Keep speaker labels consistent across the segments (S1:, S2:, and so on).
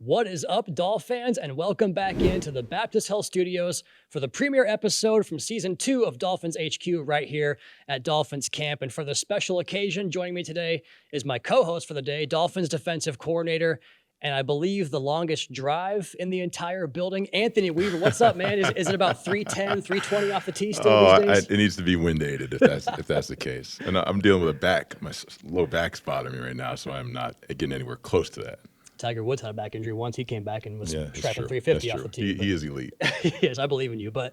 S1: What is up, Dolph fans, and welcome back into the Baptist Health Studios for the premiere episode from Season 2 of Dolphins HQ right here at Dolphins Camp. And for the special occasion, joining me today is my co-host for the day, Dolphins defensive coordinator, and I believe the longest drive in the entire building, Anthony Weaver. What's up, man? Is it about 310, 320 off the tee still these days?
S2: It needs to be wind aided if that's the case. And I'm dealing with my low back's bothering me right now, so I'm not getting anywhere close to that.
S1: Tiger Woods had a back injury once. He came back and was striking 350
S2: That's
S1: off
S2: true.
S1: the tee.
S2: He is elite.
S1: He is. I believe in you. But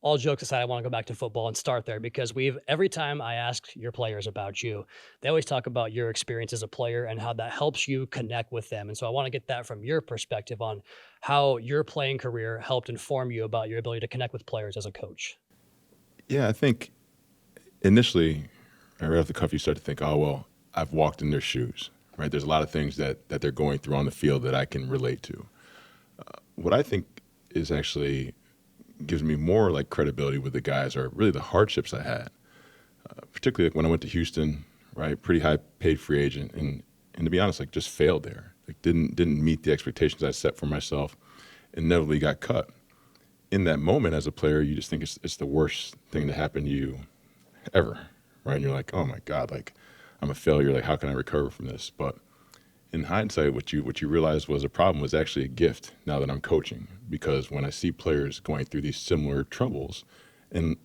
S1: all jokes aside, I want to go back to football and start there because every time I ask your players about you, they always talk about your experience as a player and how that helps you connect with them. And so I want to get that from your perspective on how your playing career helped inform you about your ability to connect with players as a coach.
S2: Yeah, I think initially, right off the cuff, you start to think, oh, well, I've walked in their shoes. Right, there's a lot of things that they're going through on the field that I can relate to. What I think is actually gives me more like credibility with the guys are really the hardships I had, particularly like when I went to Houston, right, pretty high paid free agent, and to be honest, like just failed there, like didn't meet the expectations I set for myself, and inevitably got cut. In that moment as a player, you just think it's the worst thing to happen to you ever, right? And you're like, oh my God, like I'm a failure. Like, how can I recover from this? But in hindsight, what you realize was a problem was actually a gift now that I'm coaching, because when I see players going through these similar troubles, and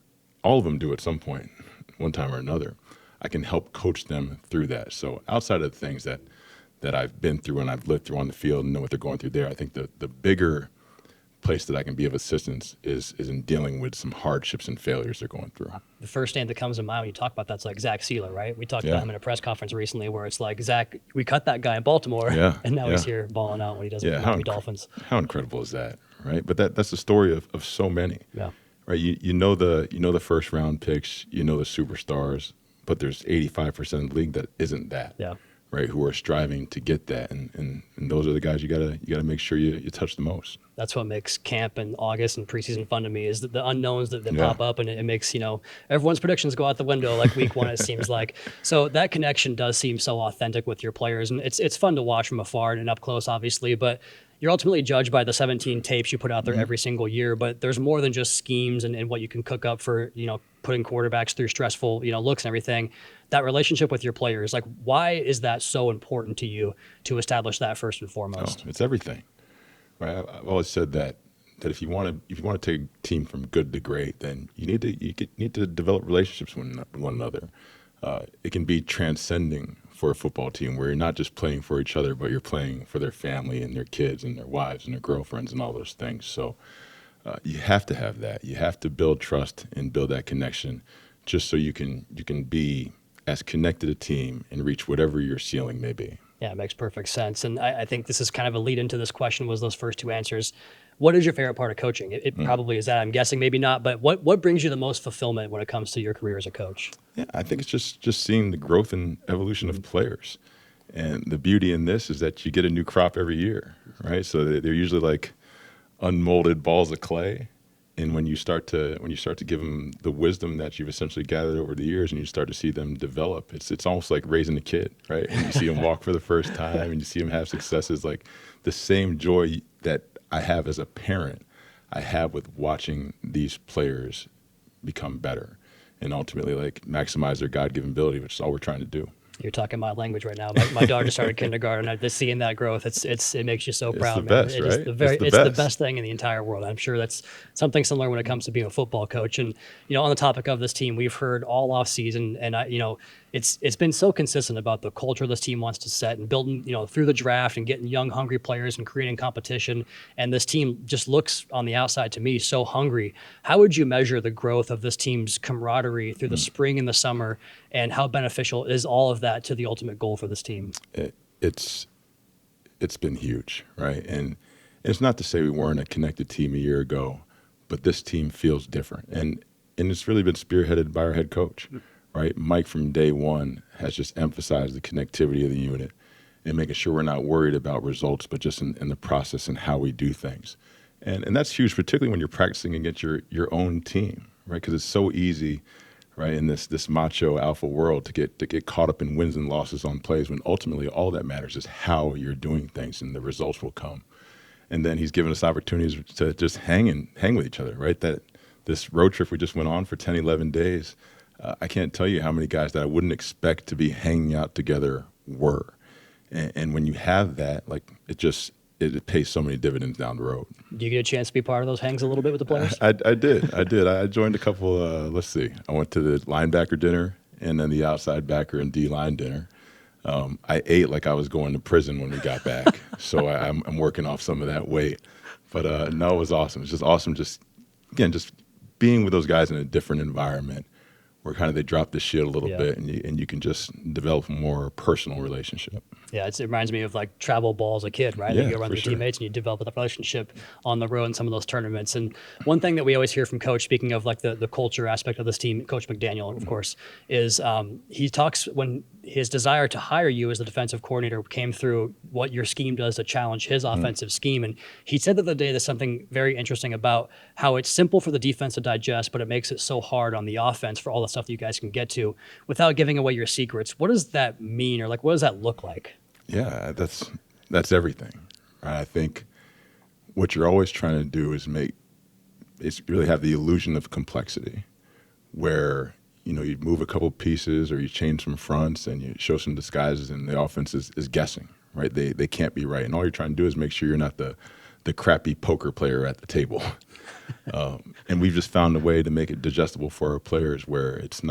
S2: all of them do at some point, one time or another, I can help coach them through that. So outside of the things that I've been through and I've lived through on the field and know what they're going through there, I think the bigger place that I can be of assistance is in dealing with some hardships and failures they're going through.
S1: The first name that comes to mind when you talk about that's like Zach Sealer, right? We talked about him in a press conference recently where it's like, Zach, we cut that guy in Baltimore, and now he's here balling out when he does it with the Miami Dolphins.
S2: How incredible is that, right? But that's the story of so many.
S1: Yeah.
S2: Right. You know the first round picks, you know the superstars, but there's 85% of the league that isn't that.
S1: Yeah.
S2: Right, who are striving to get that, and those are the guys you gotta make sure you touch the most.
S1: That's what makes camp in August and preseason fun to me, is the unknowns that pop up, and it makes everyone's predictions go out the window like week one, it seems like. So that connection does seem so authentic with your players, and it's fun to watch from afar and up close, obviously, but you're ultimately judged by the 17 tapes you put out there every single year, but there's more than just schemes and what you can cook up for, putting quarterbacks through stressful, looks and everything. That relationship with your players, like, why is that so important to you to establish that first and foremost?
S2: Oh, it's everything. Right? I've always said that if you want to take a team from good to great, then you need to develop relationships with one another. It can be transcending for a football team where you're not just playing for each other, but you're playing for their family and their kids and their wives and their girlfriends and all those things. So you have to have that. You have to build trust and build that connection, just so you can be as connected a team and reach whatever your ceiling may be.
S1: Yeah, it makes perfect sense. And I think this is kind of a lead into this question, was those first two answers. What is your favorite part of coaching? It probably is that. I'm guessing maybe not, but what brings you the most fulfillment when it comes to your career as a coach?
S2: Yeah, I think it's just seeing the growth and evolution of players. And the beauty in this is that you get a new crop every year, right? So they're usually like unmolded balls of clay. And when you start to give them the wisdom that you've essentially gathered over the years, and you start to see them develop, it's almost like raising a kid, right? And you see them walk for the first time, and you see them have successes. Like the same joy that I have as a parent, I have with watching these players become better and ultimately like maximize their God-given ability, which is all we're trying to do.
S1: You're talking my language right now. My daughter just started kindergarten. Just seeing that growth, it makes you so proud.
S2: It's the best, right?
S1: It's the best thing in the entire world. I'm sure that's something similar when it comes to being a football coach. And on the topic of this team, we've heard all off season, and it's been so consistent about the culture this team wants to set and building, through the draft and getting young, hungry players and creating competition. And this team just looks on the outside to me so hungry. How would you measure the growth of this team's camaraderie through the spring and the summer, and how beneficial is all of that to the ultimate goal for this team?
S2: It's been huge, right? And it's not to say we weren't a connected team a year ago, but this team feels different. And it's really been spearheaded by our head coach. Right, Mike from day one has just emphasized the connectivity of the unit and making sure we're not worried about results, but just in the process and how we do things. And that's huge, particularly when you're practicing against your own team, right? Because it's so easy, right, in this macho alpha world to get caught up in wins and losses on plays, when ultimately all that matters is how you're doing things, and the results will come. And then he's given us opportunities to just hang with each other, right? That this road trip we just went on for 10, 11 days, I can't tell you how many guys that I wouldn't expect to be hanging out together were. And when you have that, like, it pays so many dividends down the road.
S1: Do you get a chance to be part of those hangs a little bit with the players?
S2: I did. I joined a couple, let's see. I went to the linebacker dinner and then the outside backer and D-line dinner. I ate like I was going to prison when we got back. So I'm working off some of that weight. But no, it was awesome. It's just awesome just being with those guys in a different environment where kind of they drop the shit a little bit and you can just develop a more personal relationship.
S1: Yeah, it reminds me of like travel ball as a kid, right?
S2: Yeah,
S1: You go around with your teammates and you develop that relationship on the road in some of those tournaments. And one thing that we always hear from Coach, speaking of like the culture aspect of this team, Coach McDaniel, of course, is he talks when his desire to hire you as the defensive coordinator came through what your scheme does to challenge his offensive scheme. And he said the other day there's something very interesting about how it's simple for the defense to digest, but it makes it so hard on the offense for all the stuff that you guys can get to without giving away your secrets. What does that mean, or like what does that look like?
S2: Yeah, that's everything. Right? I think what you're always trying to do is really have the illusion of complexity, where you move a couple pieces or you change some fronts and you show some disguises, and the offense is guessing. Right? They can't be right, and all you're trying to do is make sure you're not the crappy poker player at the table. And we've just found a way to make it digestible for our players, where it's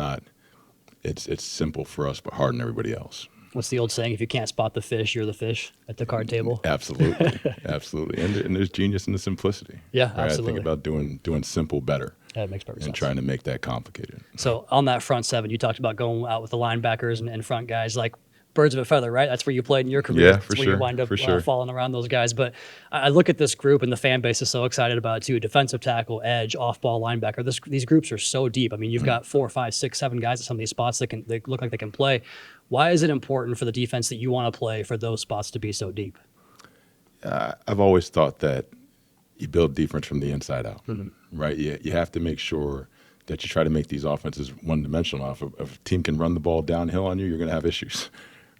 S2: simple for us but hard on everybody else.
S1: What's the old saying? If you can't spot the fish, you're the fish at the card table.
S2: Absolutely, absolutely. And there's genius in the simplicity.
S1: Yeah,
S2: right?
S1: absolutely.
S2: I think about doing simple better.
S1: That makes perfect sense.
S2: And trying to make that complicated.
S1: So on that front seven, you talked about going out with the linebackers and front guys, like birds of a feather, right? That's where you played in your career.
S2: Yeah,
S1: That's
S2: for
S1: where
S2: sure.
S1: you wind up
S2: For sure.
S1: falling around those guys. But I look at this group, and the fan base is so excited about it too. Defensive tackle, edge, off-ball linebacker. These groups are so deep. I mean, you've got 4, 5, 6, 7 guys at some of these spots that they look like they can play. Why is it important for the defense that you want to play for those spots to be so deep?
S2: I've always thought that you build defense from the inside out, right? You have to make sure that you try to make these offenses one-dimensional. If a team can run the ball downhill on you, you're going to have issues,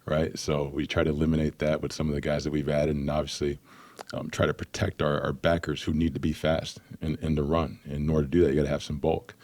S2: right? So we try to eliminate that with some of the guys that we've added, and obviously try to protect our backers who need to be fast and to run. And in order to do that, you got to have some bulk.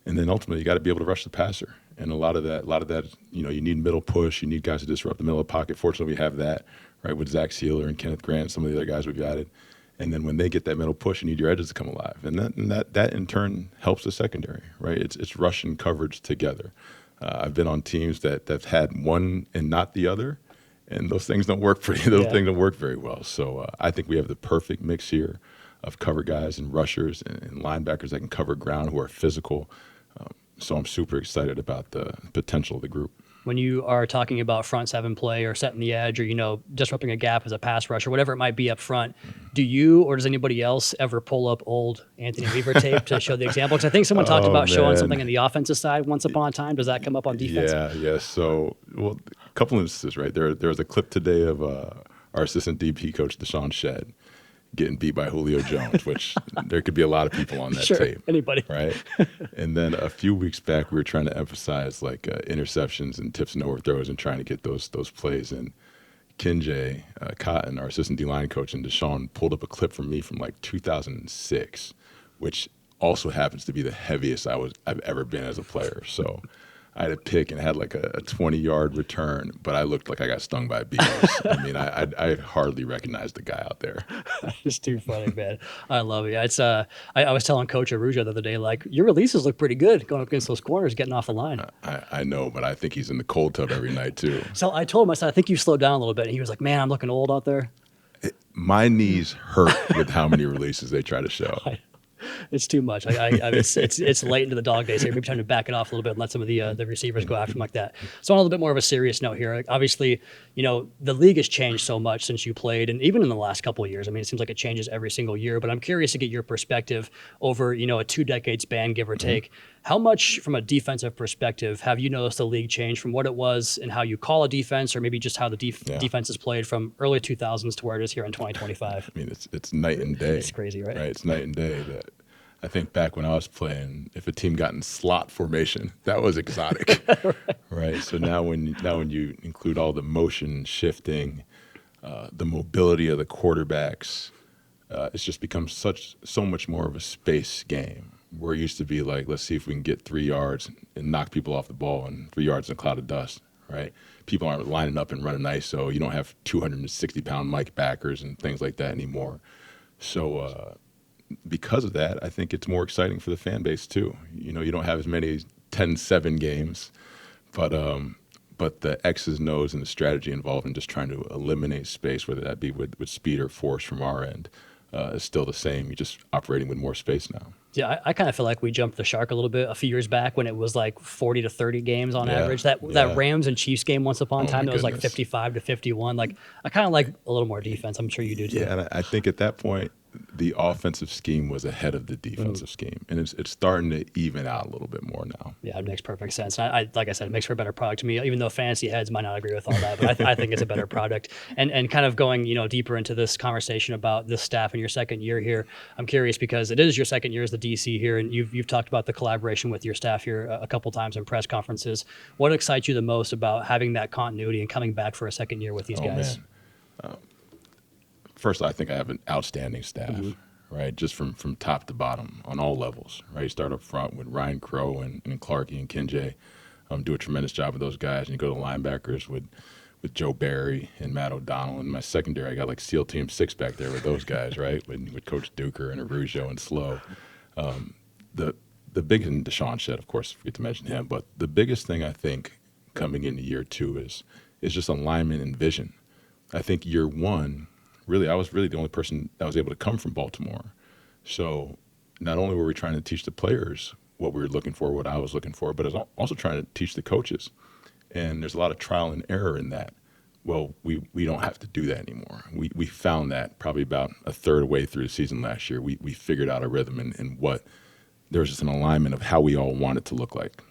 S2: And then ultimately, you got to be able to rush the passer. And a lot of that, you need middle push. You need guys to disrupt the middle of the pocket. Fortunately, we have that, right, with Zach Sealer and Kenneth Grant, some of the other guys we've added. And then when they get that middle push, you need your edges to come alive. And that in turn helps the secondary, right? It's rush and coverage together. I've been on teams that have had one and not the other, and those things don't work things don't work very well. So I think we have the perfect mix here of cover guys and rushers and linebackers that can cover ground, who are physical. So I'm super excited about the potential of the group.
S1: When you are talking about front seven play or setting the edge or, disrupting a gap as a pass rush or whatever it might be up front, do you or does anybody else ever pull up old Anthony Weaver tape to show the example? Because I think someone talked about showing something in the offensive side once upon a time. Does that come up on defense?
S2: Yeah. So, a couple instances, right? There was a clip today of our assistant DP coach, Deshaun Shedd, getting beat by Julio Jones, which there could be a lot of people on that tape.
S1: Anybody.
S2: Right? And then a few weeks back, we were trying to emphasize like interceptions and tips and overthrows and trying to get those plays. And K.J. Cotton, our assistant D-line coach, and Deshaun pulled up a clip from me from like 2006, which also happens to be the heaviest I've ever been as a player. So I had a pick and had like a 20-yard return, but I looked like I got stung by bees. I mean, I hardly recognized the guy out there.
S1: It's too funny, man. I love it. It's I was telling Coach Arujo the other day, like, your releases look pretty good going up against those corners, getting off the line.
S2: I know, but I think he's in the cold tub every night too.
S1: So I told him, I said, I think you slowed down a little bit. And he was like, man, I'm looking old out there.
S2: My knees hurt with how many releases they try to show.
S1: It's too much. It's late into the dog days here. Maybe time to back it off a little bit and let some of the receivers go after him like that. So on a little bit more of a serious note here, obviously, the league has changed so much since you played, and even in the last couple of years. I mean, it seems like it changes every single year. But I'm curious to get your perspective over a 2-decade span, give or take. How much, from a defensive perspective, have you noticed the league change from what it was and how you call a defense, or maybe just how the defense is played from early 2000s to where it is here in 2025?
S2: I mean, it's night and day.
S1: It's crazy, right?
S2: It's night and day. That I think back when I was playing, if a team got in slot formation, that was exotic, right? So now when you include all the motion shifting, the mobility of the quarterbacks, it's just become so much more of a space game. Where it used to be like, let's see if we can get 3 yards and knock people off the ball, and 3 yards in a cloud of dust, right? People aren't lining up and running ISO. You don't have 260-pound Mike backers and things like that anymore. So because of that, I think it's more exciting for the fan base too. You know, you don't have as many 10-7 games, but the X's and O's and the strategy involved in just trying to eliminate space, whether that be with speed or force from our end, is still the same. You're just operating with more space now.
S1: Yeah, I kind of feel like we jumped the shark a little bit a few years back when it was like 40 to 30 games on average. That Rams and Chiefs game once upon a time, that was like 55 to 51. Like, I kind of like a little more defense. I'm sure you do too.
S2: Yeah, and I think at that point, the offensive scheme was ahead of the defensive scheme, and it's starting to even out a little bit more now.
S1: Yeah, it makes perfect sense. I like I said, it makes for a better product to me, even though fantasy heads might not agree with all that, but I think it's a better product. And kind of going, deeper into this conversation about this staff in your second year here, I'm curious because it is your second year as the DC here, and you've talked about the collaboration with your staff here a couple times in press conferences. What excites you the most about having that continuity and coming back for a second year with these guys?
S2: Man. First, I think I have an outstanding staff, right? Just from top to bottom on all levels, right? You start up front with Ryan Crow and Clarkie and K.J. Do a tremendous job with those guys. And you go to the linebackers with Joe Barry and Matt O'Donnell. And my secondary, I got like SEAL Team 6 back there with those guys, right? With Coach Duker and Arujo and Slow. The big, and Deshaun Shedd, of course, forget to mention him. But the biggest thing I think coming into year 2 is just alignment and vision. I think year 1, really, I was really the only person that was able to come from Baltimore. So not only were we trying to teach the players what we were looking for, what I was looking for, but I was also trying to teach the coaches. And there's a lot of trial and error in that. Well, we don't have to do that anymore. We found that probably about a third way through the season last year. We figured out a rhythm and what there was just an alignment of how we all want it to look like.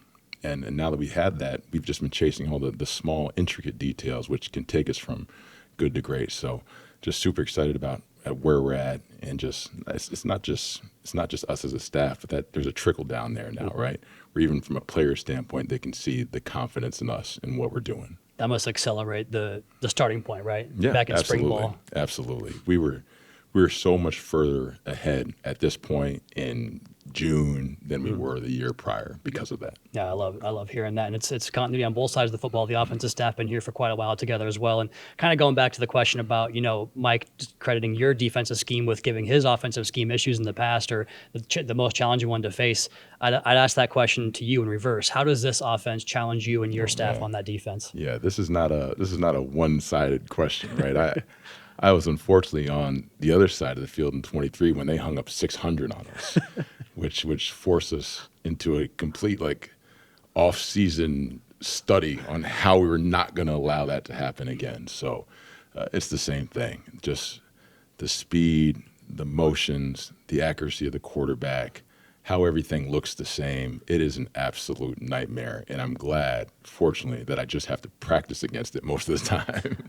S2: And now that we had that, we've just been chasing all the small, intricate details, which can take us from good to great. So just super excited about where we're at, and just it's not just us as a staff, but that there's a trickle down there now, right? Where even from a player standpoint, they can see the confidence in us and what we're doing.
S1: That must accelerate the starting point, right?
S2: Yeah,
S1: back in
S2: absolutely.
S1: spring ball.
S2: Absolutely. We were so much further ahead at this point in June than we were the year prior because of that.
S1: Yeah, I love hearing that. And it's continuity on both sides of the football. The offensive staff been here for quite a while together as well. And kind of going back to the question about, Mike crediting your defensive scheme with giving his offensive scheme issues in the past, or the most challenging one to face. I'd ask that question to you in reverse. How does this offense challenge you and your staff on that defense?
S2: Yeah, this is not a one-sided question, right? I was unfortunately on the other side of the field in 23 when they hung up 600 on us, which forced us into a complete off-season study on how we were not going to allow that to happen again. So it's the same thing, just the speed, the motions, the accuracy of the quarterback, how everything looks the same. It is an absolute nightmare, and I'm glad, fortunately, that I just have to practice against it most of the time.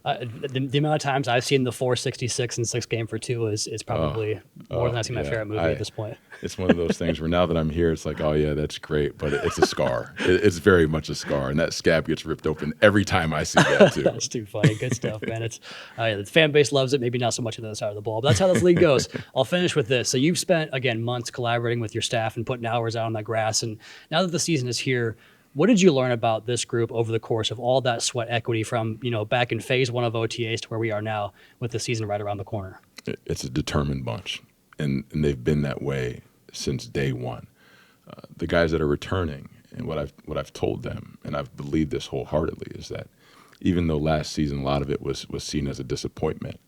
S1: The amount of times I've seen the 466 and 6 game for 2 is probably more than I've seen my favorite movie at this point.
S2: It's one of those things where now that I'm here, it's like, oh yeah, that's great, but it's a scar. It's very much a scar, and that scab gets ripped open every time I see that too.
S1: That's too funny. Good stuff, man. It's the fan base loves it. Maybe not so much on the other side of the ball, but that's how this league goes. I'll finish with this. So you've spent, again, months collaborating with your staff and putting hours out on that grass, and now that the season is here, what did you learn about this group over the course of all that sweat equity from back in phase 1 of OTAs to where we are now with the season right around the corner?
S2: It's a determined bunch, and they've been that way since day one. The guys that are returning, and what I've told them, and I've believed this wholeheartedly, is that even though last season a lot of it was seen as a disappointment,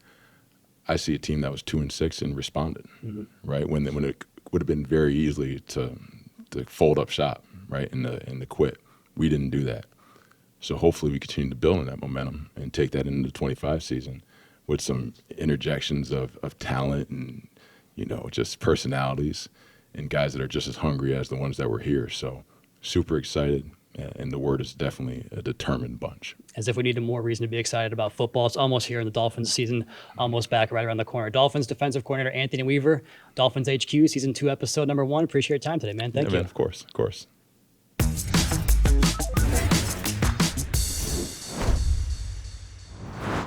S2: I see a team that was 2-6 and responded, right? When it would have been very easily to fold up shop, right, and to quit. We didn't do that. So hopefully we continue to build on that momentum and take that into the 25 season with some interjections of talent and, just personalities and guys that are just as hungry as the ones that were here. So super excited, and the word is definitely a determined bunch.
S1: As if we needed more reason to be excited about football. It's almost here in the Dolphins season, almost back right around the corner. Dolphins defensive coordinator Anthony Weaver, Dolphins HQ, season 2, episode number 1. Appreciate your time today, man. Thank you.
S2: Man, of course.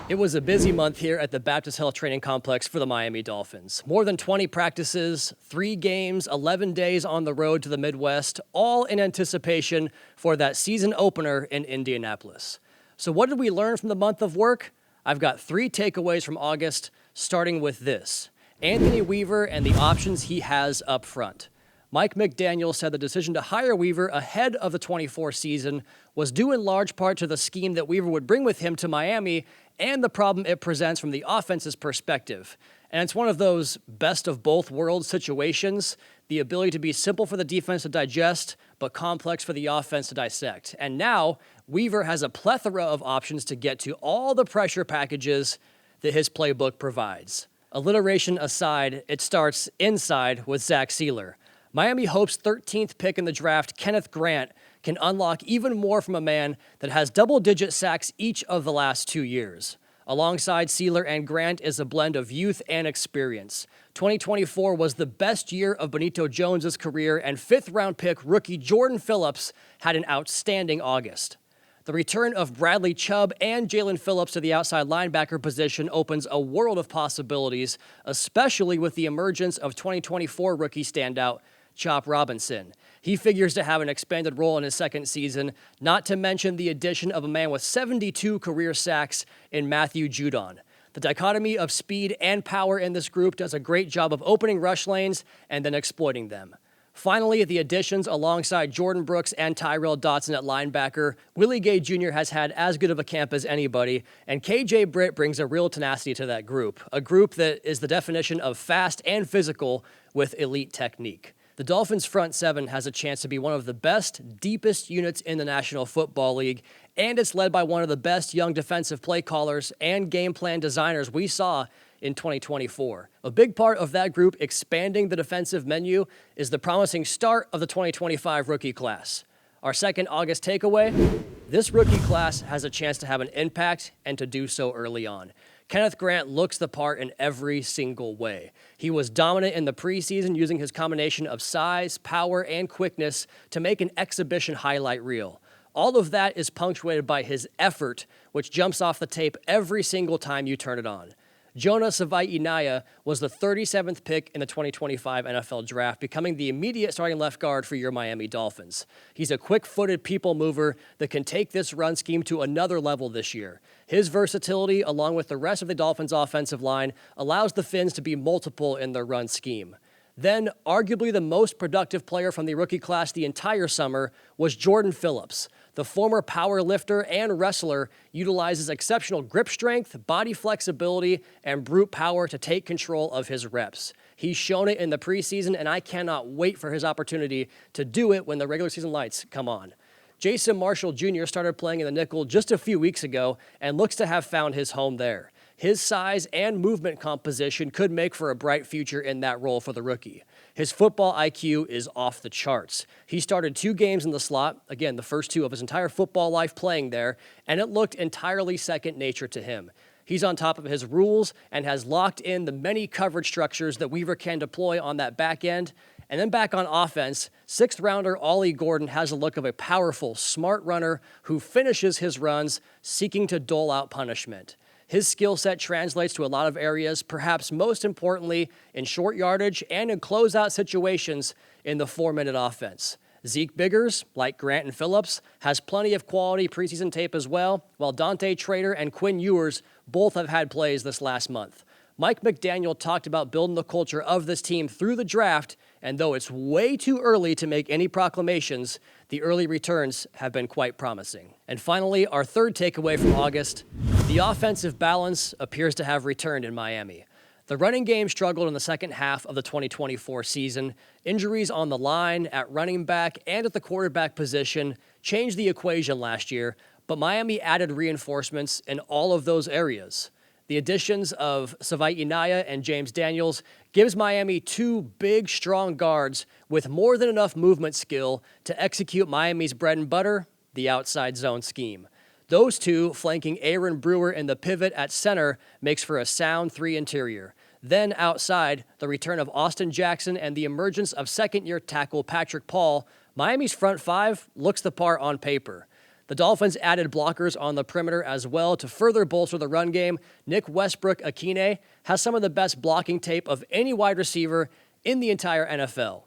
S3: It was a busy month here at the Baptist Health Training Complex for the Miami Dolphins. More than 20 practices, 3 games, 11 days on the road to the Midwest, all in anticipation for that season opener in Indianapolis. So what did we learn from the month of work? I've got 3 takeaways from August, starting with this. Anthony Weaver and the options he has up front. Mike McDaniel said the decision to hire Weaver ahead of the 24 season was due in large part to the scheme that Weaver would bring with him to Miami and the problem it presents from the offense's perspective. And it's one of those best of both worlds situations, the ability to be simple for the defense to digest, but complex for the offense to dissect. And now, Weaver has a plethora of options to get to all the pressure packages that his playbook provides. Alliteration aside, it starts inside with Zach Sealer. Miami hopes 13th pick in the draft, Kenneth Grant, can unlock even more from a man that has double-digit sacks each of the last 2 years. Alongside Sealer and Grant is a blend of youth and experience. 2024 was the best year of Benito Jones' career, and 5th-round pick rookie Jordan Phillips had an outstanding August. The return of Bradley Chubb and Jalen Phillips to the outside linebacker position opens a world of possibilities, especially with the emergence of 2024 rookie standout Chop Robinson. He figures to have an expanded role in his second season, not to mention the addition of a man with 72 career sacks in Matthew Judon. The dichotomy of speed and power in this group does a great job of opening rush lanes and then exploiting them. Finally, the additions alongside Jordan Brooks and Tyrell Dotson at linebacker. Willie Gay Jr. has had as good of a camp as anybody, and K.J. Britt brings a real tenacity to that group, a group that is the definition of fast and physical with elite technique. The Dolphins' front seven has a chance to be one of the best, deepest units in the National Football League, and it's led by one of the best young defensive play callers and game plan designers we saw in 2024. A big part of that group expanding the defensive menu is the promising start of the 2025 rookie class. Our second August takeaway, this rookie class has a chance to have an impact and to do so early on. Kenneth Grant looks the part in every single way. He was dominant in the preseason, using his combination of size, power, and quickness to make an exhibition highlight reel. All of that is punctuated by his effort, which jumps off the tape every single time you turn it on. Jonah Savaiinaya was the 37th pick in the 2025 NFL Draft, becoming the immediate starting left guard for your Miami Dolphins. He's a quick-footed people mover that can take this run scheme to another level this year. His versatility, along with the rest of the Dolphins' offensive line, allows the Fins to be multiple in their run scheme. Then, arguably the most productive player from the rookie class the entire summer was Jordan Phillips. The former power lifter and wrestler utilizes exceptional grip strength, body flexibility, and brute power to take control of his reps. He's shown it in the preseason, and I cannot wait for his opportunity to do it when the regular season lights come on. Jason Marshall Jr. started playing in the nickel just a few weeks ago and looks to have found his home there. His size and movement composition could make for a bright future in that role for the rookie. His football IQ is off the charts. He started 2 games in the slot, again, the first 2 of his entire football life playing there, and it looked entirely second nature to him. He's on top of his rules and has locked in the many coverage structures that Weaver can deploy on that back end. And then back on offense, 6th rounder Ollie Gordon has a look of a powerful, smart runner who finishes his runs seeking to dole out punishment. His skill set translates to a lot of areas, perhaps most importantly in short yardage and in closeout situations in the 4-minute offense. Zeke Biggers, like Grant and Phillips, has plenty of quality preseason tape as well, while Dante Trader and Quinn Ewers both have had plays this last month. Mike McDaniel talked about building the culture of this team through the draft, and though it's way too early to make any proclamations, the early returns have been quite promising. And finally, our third takeaway from August, the offensive balance appears to have returned in Miami. The running game struggled in the second half of the 2024 season. Injuries on the line, at running back, and at the quarterback position changed the equation last year, but Miami added reinforcements in all of those areas. The additions of Savaiinaya and James Daniels gives Miami 2 big, strong guards with more than enough movement skill to execute Miami's bread and butter, the outside zone scheme. Those 2, flanking Aaron Brewer in the pivot at center, makes for a sound 3 interior. Then outside, the return of Austin Jackson and the emergence of second-year tackle Patrick Paul, Miami's front 5 looks the part on paper. The Dolphins added blockers on the perimeter as well to further bolster the run game. Nick Westbrook-Akine has some of the best blocking tape of any wide receiver in the entire NFL.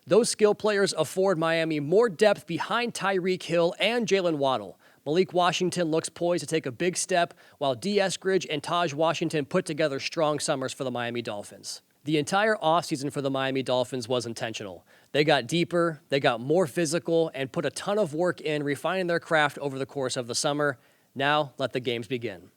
S3: Those skill players afford Miami more depth behind Tyreek Hill and Jalen Waddle. Malik Washington looks poised to take a big step, while D. Eskridge and Taj Washington put together strong summers for the Miami Dolphins. The entire offseason for the Miami Dolphins was intentional. They got deeper, they got more physical, and put a ton of work in refining their craft over the course of the summer. Now, let the games begin.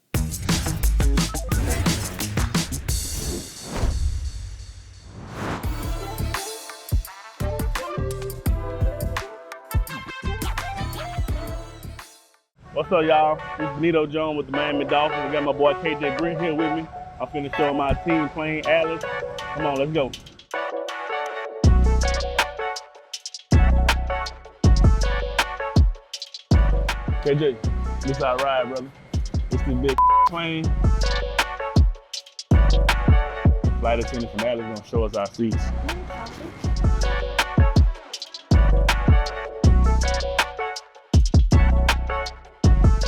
S4: What's up, y'all? This is Benito Jones with the Miami Dolphins. I got my boy K.J. Britt here with me. I'm finna show my team playing Atlas. Come on, let's go. KJ, this our ride, brother. This is big plane. Flight attendant from Atlas gonna show us our seats.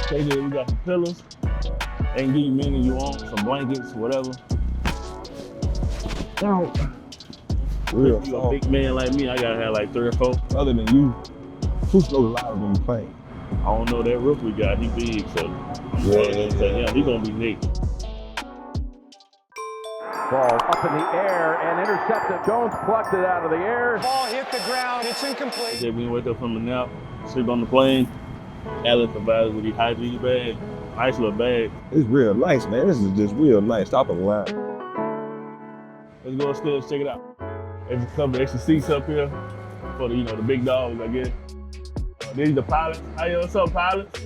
S4: KJ, we got some pillows. They can give you many you want, some blankets, whatever.
S5: Real
S4: If you a big man like me, I gotta have like 3 or 4.
S5: Other than you, who's so loud when you play?
S4: I don't know that roof we got. He big, so yeah, he gonna be neat.
S6: Ball up in the air and intercepted. Jones plucked it out of the air.
S7: Ball hit the ground. It's incomplete.
S4: KJ, we wake up from the nap, sleep on the plane. Atlas provides with these hygiene bags. Nice little bag.
S5: It's real nice, man. This is just real nice. Stop a line.
S4: Let's go upstairs, check it out. There's a couple of extra seats up here for the, the big dogs, I guess. These are the pilots. Hey, what's up, pilots?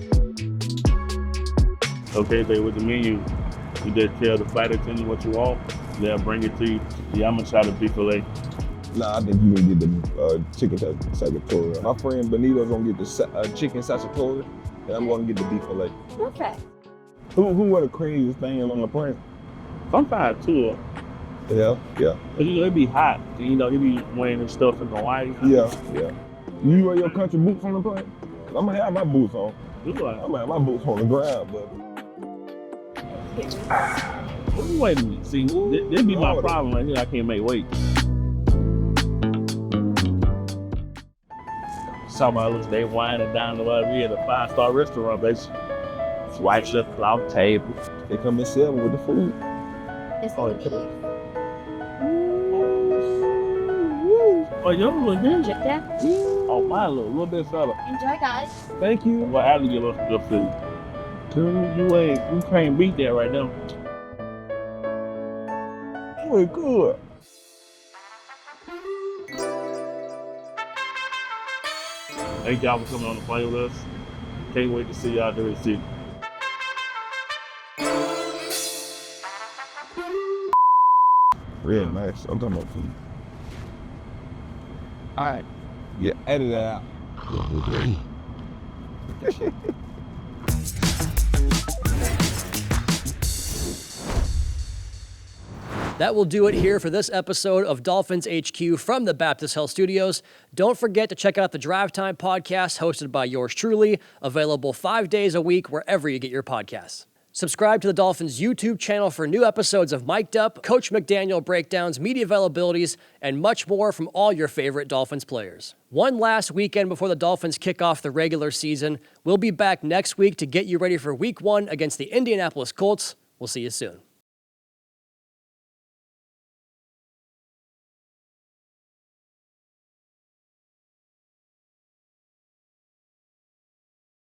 S4: Okay, so with the menu, you just tell the flight attendant what you want. They'll bring it to you. Yeah, I'm gonna try the beef fillet.
S5: Nah, I think you gonna get the chicken salvatore. My friend Benito's gonna get the chicken salvatore, and I'm gonna get the beef fillet.
S8: Perfect.
S5: Who were the craziest thing on the plane?
S4: I'm 5'2".
S5: Yeah.
S4: But it be hot. He be wearing this stuff in Hawaii.
S5: Yeah. You wear your country boots on the plane? I'm gonna have my boots on.
S4: You like,
S5: I'm gonna have my boots on the ground, but.
S4: wait a minute. See, this be my problem right here. I can't make weight. Talking about us, they whining down the way. We at a 5-star restaurant, they swipes up cloth table.
S5: They come in 7 with the food.
S8: It's
S4: Oh,
S8: gonna be
S4: Oh, yours look good.
S8: yeah.
S4: Oh, mine look a little bit better.
S8: Enjoy, guys.
S5: Thank you.
S4: Well, I have to get us good food. Dude, you can't beat that right now.
S5: Really good.
S4: Thank y'all for coming on the plane with us. Can't wait to see y'all during the season.
S5: Real nice. I'm talking about food.
S6: All right.
S5: Yeah, edit that out.
S3: That will do it here for this episode of Dolphins HQ from the Baptist Health Studios. Don't forget to check out the Drive Time podcast hosted by yours truly, available 5 days a week wherever you get your podcasts. Subscribe to the Dolphins YouTube channel for new episodes of Mic'd Up, Coach McDaniel breakdowns, media availabilities, and much more from all your favorite Dolphins players. One last weekend before the Dolphins kick off the regular season. We'll be back next week to get you ready for Week 1 against the Indianapolis Colts. We'll see you soon.